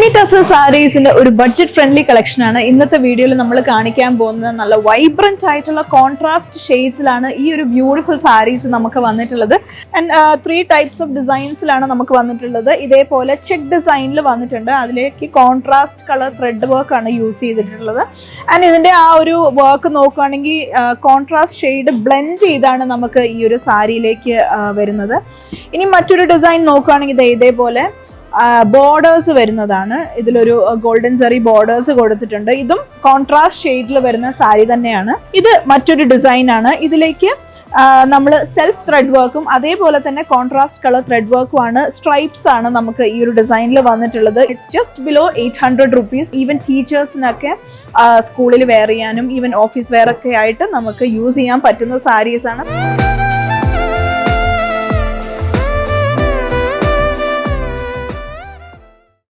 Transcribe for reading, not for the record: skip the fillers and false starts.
Semi tussar സാരീസിന്റെ ഒരു budget friendly collection ആണ് ഇന്നത്തെ വീഡിയോയിൽ നമ്മൾ കാണിക്കാൻ പോകുന്നത്. നല്ല വൈബ്രന്റ് ആയിട്ടുള്ള കോൺട്രാസ്റ്റ് ഷെയ്ഡ്സിലാണ് ഈ ഒരു ബ്യൂട്ടിഫുൾ സാരീസ് നമുക്ക് വന്നിട്ടുള്ളത്. ആൻഡ് 3 ടൈപ്സ് ഓഫ് ഡിസൈൻസിലാണ് നമുക്ക് വന്നിട്ടുള്ളത്. ഇതേപോലെ ചെക്ക് ഡിസൈനിൽ വന്നിട്ടുണ്ട്. അതിലേക്ക് കോൺട്രാസ്റ്റ് കളർ ത്രെഡ് വർക്ക് ആണ് യൂസ് ചെയ്തിട്ടുള്ളത്. ആൻഡ് ഇതിന്റെ ആ ഒരു വർക്ക് നോക്കുകയാണെങ്കിൽ കോൺട്രാസ്റ്റ് ഷെയ്ഡ് ബ്ലെൻഡ് ചെയ്താണ് നമുക്ക് ഈ ഒരു സാരിയിലേക്ക് വരുന്നത്. ഇനി മറ്റൊരു ഡിസൈൻ നോക്കുകയാണെങ്കിൽ ഇതേപോലെ ബോർഡേഴ്സ് വരുന്നതാണ്. ഇതിലൊരു ഗോൾഡൻ സെറി ബോർഡേഴ്സ് കൊടുത്തിട്ടുണ്ട്. ഇതും കോൺട്രാസ്റ്റ് ഷെയ്ഡിൽ വരുന്ന സാരി തന്നെയാണ്. ഇത് മറ്റൊരു ഡിസൈൻ ആണ്. ഇതിലേക്ക് നമ്മൾ സെൽഫ് ത്രെഡ് വർക്കും അതേപോലെ തന്നെ കോൺട്രാസ്റ്റ് കളർ ത്രെഡ് വർക്കും ആണ്. സ്ട്രൈപ്സ് ആണ് നമുക്ക് ഈ ഒരു ഡിസൈനിൽ വന്നിട്ടുള്ളത്. It's just below 800 rupees. Even ടീച്ചേഴ്സിനൊക്കെ സ്കൂളിൽ വെയർ ചെയ്യാനും ഈവൻ ഓഫീസ് വെയർ ഒക്കെ ആയിട്ട് നമുക്ക് യൂസ് ചെയ്യാൻ പറ്റുന്ന സാരീസ് ആണ്.